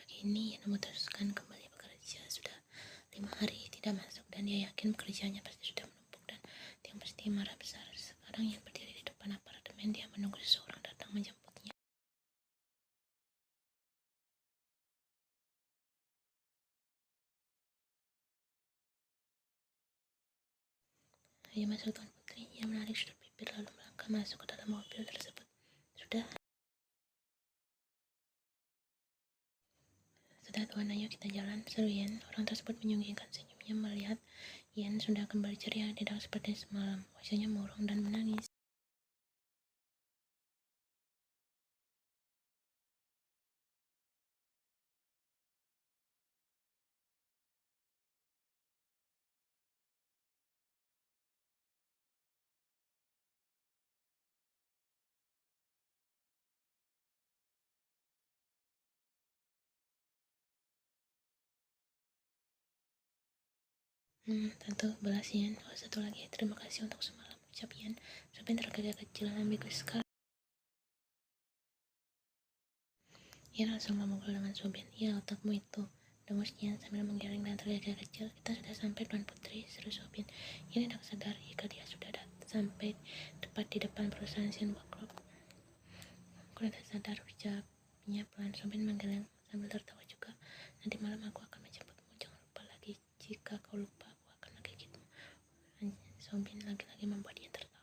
ini Yana memutuskan kembali bekerja. Sudah 5 hari tidak masuk dan dia yakin pekerjaannya pasti sudah menumpuk dan Tiang pasti marah besar. Sekarang Yan berdiri di depan apartemen, dia menunggu seseorang datang menjemputnya. Ayo masuk, Tuan Putri. Ia menarik sudut bibir lalu melangkah masuk ke dalam mobil tersebut. Sudah Tuan, ayo kita jalan, seru Yan. Orang tersebut menyembunyikan senyumnya melihat Yan sudah kembali ceria, tidak seperti semalam. Wajahnya murung dan menangis. Tentu belas Yan. Oh, satu lagi, terima kasih untuk semalam, ucap Yan. Supin tergagap kecil ambigus sekali. Yan langsung memukul dengan Subin. Ya, otakmu itu, dengusnya sambil menggeleng dan tergagap kecil. Kita sudah sampai, Tuan Putri, seru Subin. Yan tidak sadar jika dia sudah sampai tepat di depan perusahaan Shinwa Group. Aku tidak sadar, ucapnya pelan. Subin menggeleng sambil tertawa juga. Nanti malam aku akan menjemputmu. Jangan lupa lagi, jika kau lupa aku akan menggigitmu. Subin lagi-lagi membuat dia tertawa.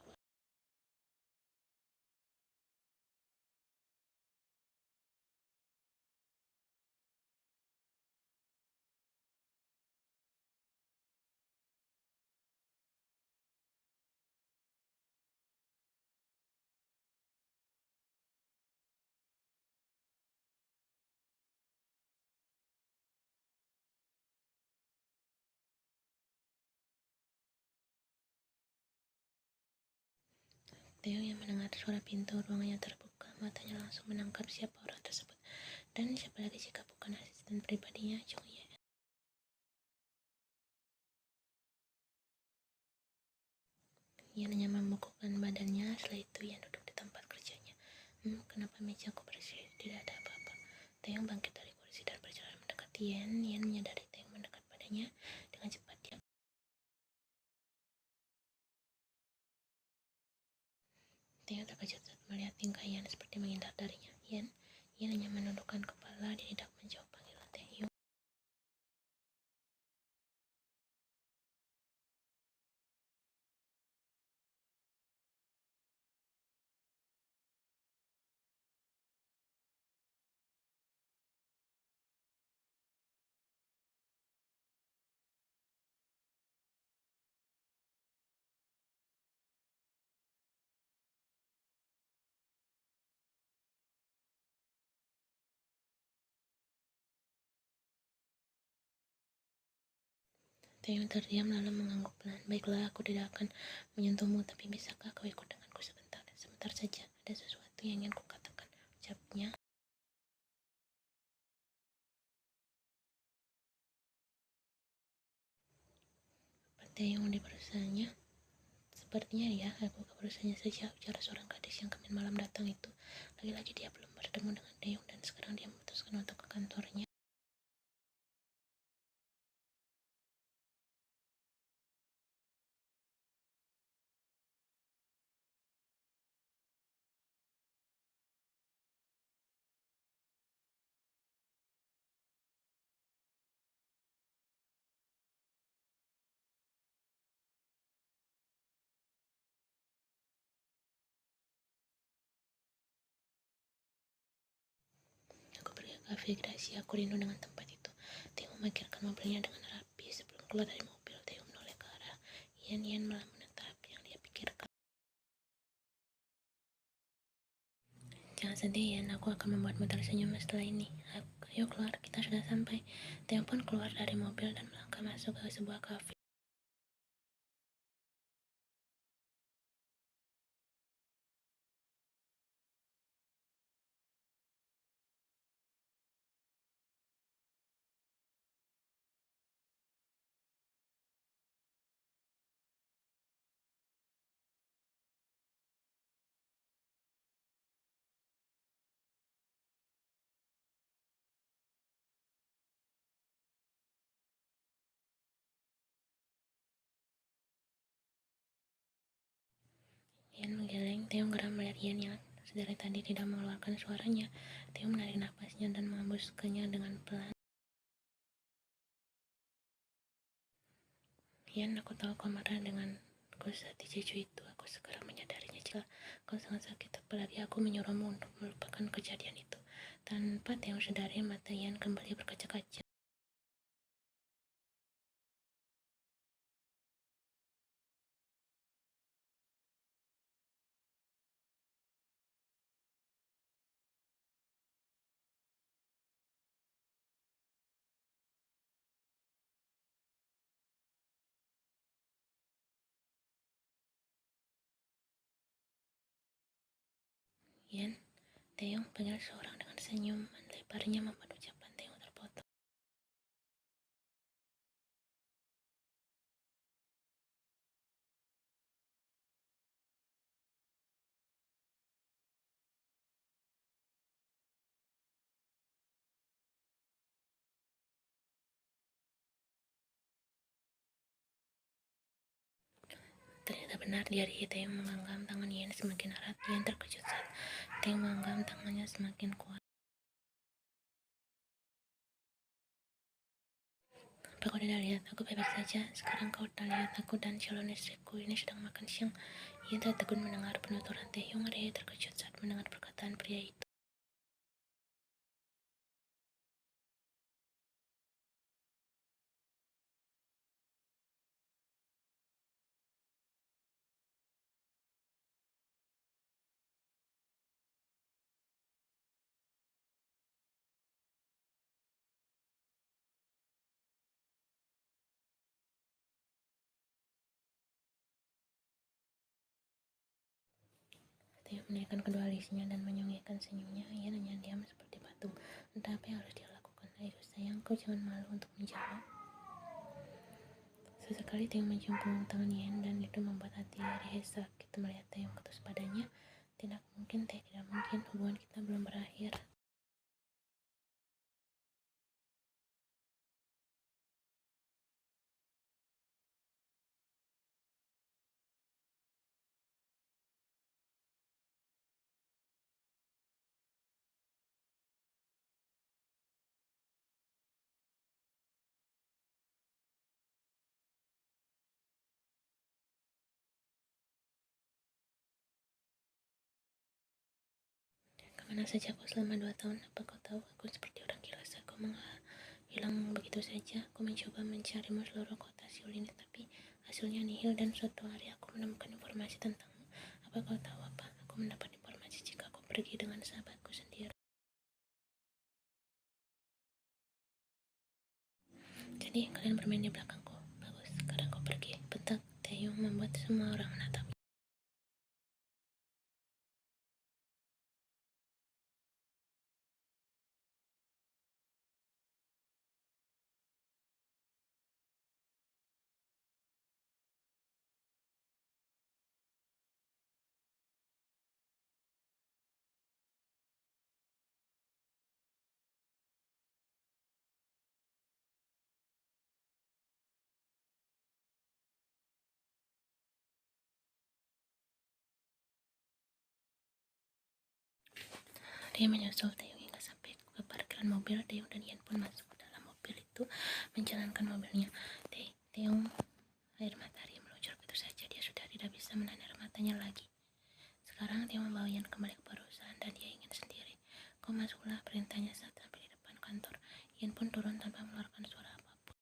Theo yang mendengar suara pintu ruangannya terbuka, matanya langsung menangkap siapa orang tersebut. Dan siapa lagi jika bukan asisten pribadinya, Jung Ye. Ia hanya membungkukkan badannya, setelah itu ia duduk di tempat kerjanya. Kenapa mejaku bersih? Tidak ada apa-apa. Taeyong bangkit dari kursi dan berjalan mendekati Yan. Yan menyadari Taeyong mendekat padanya dengan cepat. Taeyong terkejut saat melihat tingkah Yan seperti menghindar darinya. Yan hanya menundukkan kepala dan tidak menjawab panggilan Taeyong. Taeyong terdiam lalu mengangguk pelan. Baiklah, aku tidak akan menyentuhmu, tapi bisakah kau ikut denganku sebentar? Sebentar saja, ada sesuatu yang ingin kukatakan, ucapnya. Taeyong di perusahaannya. Sepertinya ya, aku ke perusahaannya saja, ujar seorang gadis yang kemarin malam datang itu. Lagi-lagi dia belum bertemu dengan Taeyong dan sekarang dia memutuskan untuk ke kantornya. Aku pergi ke kafe Gracia, aku rindu dengan tempat itu. Taeyong memarkirkan mobilnya dengan rapi. Sebelum keluar dari mobil, Taeyong menoleh ke arah Yan malah menatap yang dia pikirkan. Jangan sedih Yan, aku akan membuatmu tersenyum setelah ini. Ayo keluar, kita sudah sampai. Taeyong pun keluar dari mobil dan melangkah masuk ke sebuah kafe. menggeleng. Taeyong geram melihat Ian yang sedari tadi tidak mengeluarkan suaranya. Taeyong menarik napasnya dan menghembuskannya dengan pelan. Ian, aku tahu kau marah denganku saat di Jeju itu. Aku segera menyadarinya jika kau sangat sakit. Apalagi aku menyuruhmu untuk melupakan kejadian itu. Tanpa Taeyong sadari, mata Ian kembali berkaca-kaca. Ian, Taeyong panggil seorang dengan senyuman lebarnya membuat ucapan Taeyong terpotong. Ternyata benar, jari Taeyong menggenggam tangan Ian semakin erat. Ian terkejut saat Taeyong menggenggam tangannya semakin kuat. Apa kau tidak lihat? Aku baik-baik saja. Sekarang kau tak lihat aku dan calon istriku ini sedang makan siang. Ian tertegun mendengar penuturan Taeyong. Dia terkejut saat mendengar perkataan pria itu. Taeyong menaikkan kedua alisnya dan menyengihkan senyumnya. Ian hanya diam seperti patung. Entah apa yang harus dia lakukan. Ayo sayang, kau jangan malu untuk menjawab. Sesekali Taeyong mencium punggung tangan Ian dan itu membuat hati Rihye sakit melihat Taeyong ketus padanya. Tidak mungkin, tidak mungkin. Hubungan kita belum berakhir. Kemana saja kau selama 2 tahun? Apa kau tahu aku seperti orang gila saat kau menghilang begitu saja? Aku mencoba mencarimu seluruh kota Seoul ini, tapi hasilnya nihil dan suatu hari aku menemukan informasi tentangmu. Apa kau tahu apa? Aku mendapat informasi jika kau pergi dengan sahabatku sendiri. Jadi kalian bermain di belakangku. Bagus, sekarang kau pergi. Bentak Taeyong membuat semua orang menatap. Dia menyusul Taeyong hingga sampai ke parkiran mobil. Taeyong dan Ian pun masuk ke dalam mobil itu menjalankan mobilnya. Taeyong, air matahari meluncur begitu saja. Dia sudah tidak bisa menahan air matanya lagi. Sekarang Taeyong membawa Ian kembali ke perusahaan dan dia ingin sendiri. Kau masuklah, perintahnya saat sampai di depan kantor. Ian pun turun tanpa mengeluarkan suara apapun.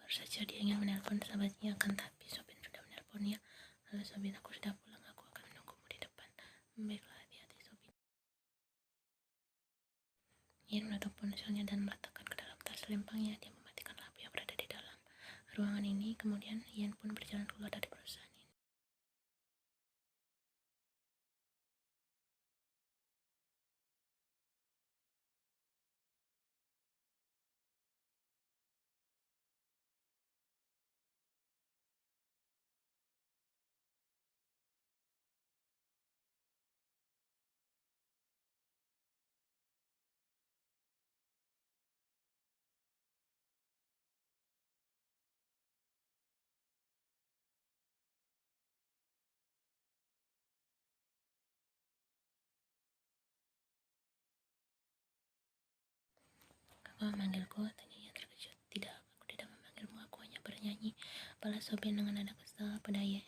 Baru saja dia ingin menelpon sahabatnya, akan tapi Sobin sudah menelponnya. Halo Sobin, aku sudah pulang. Aku akan menunggumu di depan. Baiklah, hati-hati Sobin. Ian menutup ponselnya dan meletakkan ke dalam tas lempangnya. Dia mematikan lampu yang berada di dalam ruangan ini. Kemudian Ian pun berjalan keluar dari perusahaan. kau memanggilku? Tanyanya terkejut. Tidak, aku tidak memanggilmu, aku hanya bernyanyi, balas Sobian dengan nada kesal pada Ian.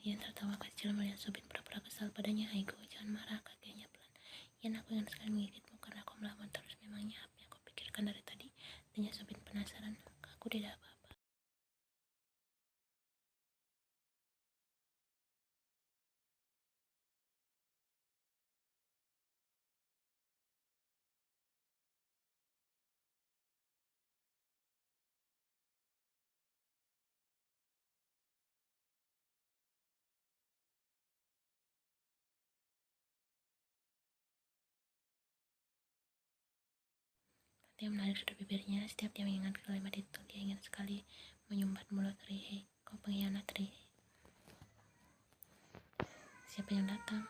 Ian tertawa kecil melihat Sobian pura-pura kesal padanya. Aigo, jangan marah, kakeknya pelan. Ian, aku ingin sekali menggigitmu karena kau melawan terus. Memangnya apa yang kau pikirkan dari tadi? Tanya Sobian penasaran. Aku tidak apa-apa. Dia menarik sudut bibirnya. Setiap dia mengingat kalimat itu, dia ingin sekali menyumbat mulut Rihei. Kau pengkhianat, Rihei. Siapa yang datang?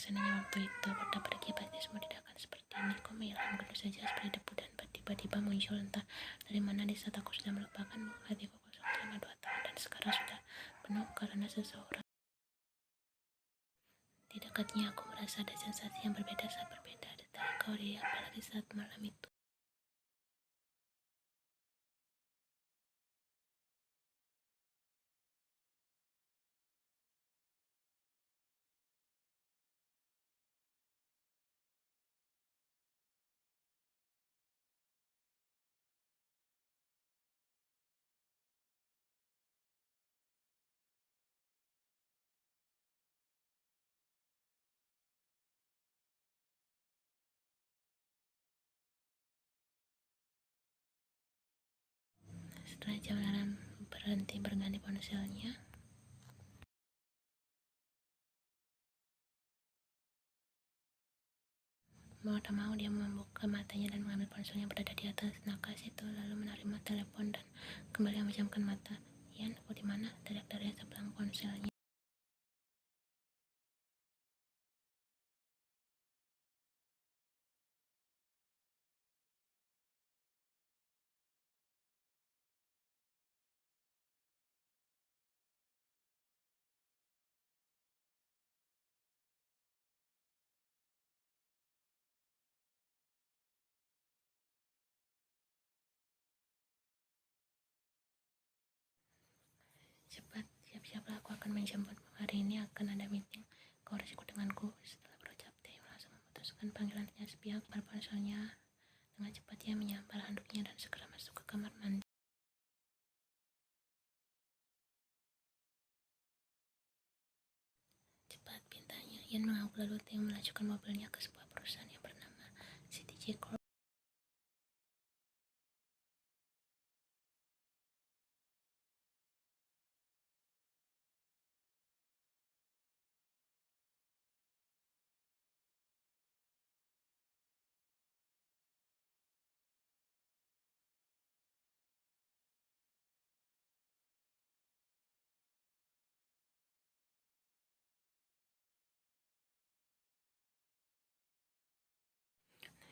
Seandainya waktu itu aku dapat pergi, pasti semua tidak akan seperti ini. Kau menghilang begitu saja seperti debu dan tiba-tiba muncul entah dari mana di saat aku sudah melupakanmu. Hatiku kosong selama 2 tahun dan sekarang sudah penuh karena seseorang. Di dekatnya aku merasa ada sensasi yang berbeda saat berbeda. Detail kau dia, apalagi saat malam itu. Setelah jam alarm berhenti berganti ponselnya, mau tak mau dia membuka matanya dan mengambil ponsel yang berada di atas nakas itu, lalu menerima telepon dan kembali memejamkan mata. Ian, aku di mana? Teriak dari sebelah ponselnya. Cepat, siap-siaplah, aku akan menjemputmu. Hari ini akan ada meeting. Kau harus ikut denganku. Setelah berucap, Taeyong langsung memutuskan panggilannya sepihak pada ponselnya. Dengan cepat ia menyampal handuknya dan segera masuk ke kamar mandi. Cepat, pintanya. Ian mengaku lalu Taeyong melajukan mobilnya ke sebuah perusahaan yang bernama CTJ Corp.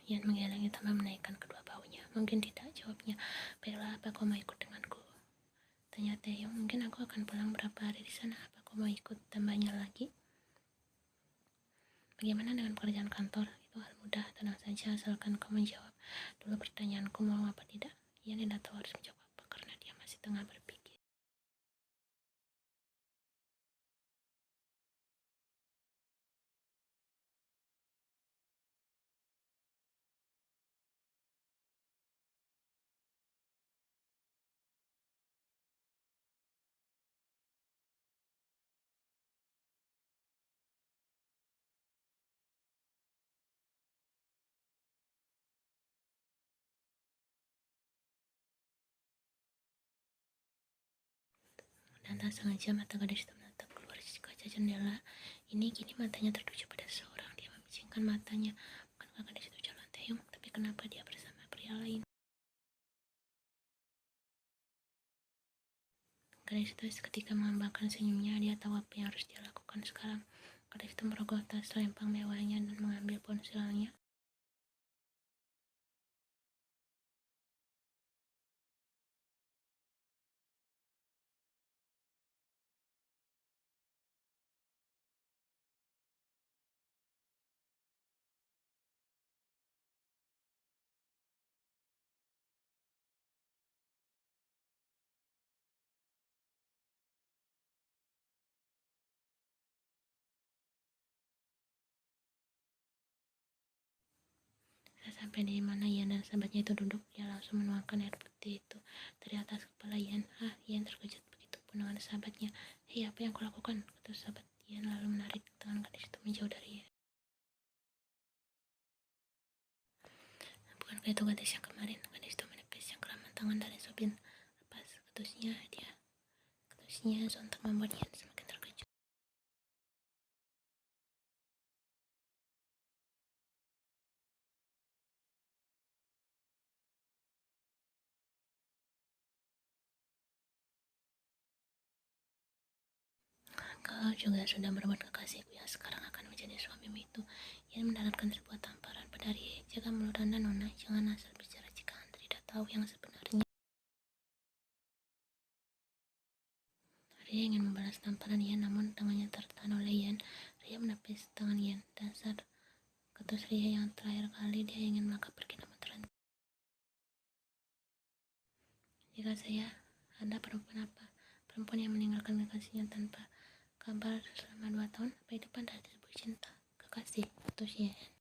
Ian menggelengnya tanpa menaikkan kedua bahunya. Mungkin tidak, jawabnya. Baiklah, apa kau mau ikut denganku? Tanya Taeyong. Mungkin aku akan pulang berapa hari di sana. Apa kau mau ikut? Tambahnya lagi. Bagaimana dengan pekerjaan kantor? Itu hal mudah, tenang saja asalkan kau menjawab dulu pertanyaanku mau apa tidak. Ian tidak tahu harus menjawab apa karena dia masih tengah berpikir. dan tak sengaja mata gadis itu menatap keluar kaca jendela. Ini kini matanya tertuju pada seseorang. Dia memicingkan matanya. Bukankah gadis itu calon Taehyung? Tapi kenapa dia bersama pria lain? Gadis itu seketika mengembangkan senyumnya. Dia tahu apa yang harus dia lakukan sekarang. Gadis itu merogoh tas selempang mewahnya dan mengambil ponselnya. Sampai di mana Ian dan sahabatnya itu duduk, dia langsung menuangkan air putih itu dari atas kepala Ian. Ian terkejut, begitu pun dengan sahabatnya. Hei, apa yang kulakukan? Kata sahabat Ian lalu menarik tangan gadis itu menjauh dari Ian. Bukankah itu gadis yang kemarin? Gadis itu menepis yang keramat tangan dari Sobin. Lepas ketusnya sontak membuat Ian semakin terkejut. Kau juga sudah berbuat kekasihku yang sekarang akan menjadi suamimu itu. Ian mendaratkan sebuah tamparan pada Rie. Jaga mulut Anda, Nona. Jangan asal bicara jika Anda tidak tahu yang sebenarnya. Ria ingin membalas tamparan Ian, namun tangannya tertahan oleh Ian. Ria menepis tangan Ian. Dasar ketus Ria, yang terakhir kali dia ingin melangkah pergi namun terhenti. Jika saya, Anda perempuan apa? Perempuan yang meninggalkan kekasihnya tanpa kabar selama 2 tahun? Apa itu pantas disebut cinta? Kekasih, ketus Ian.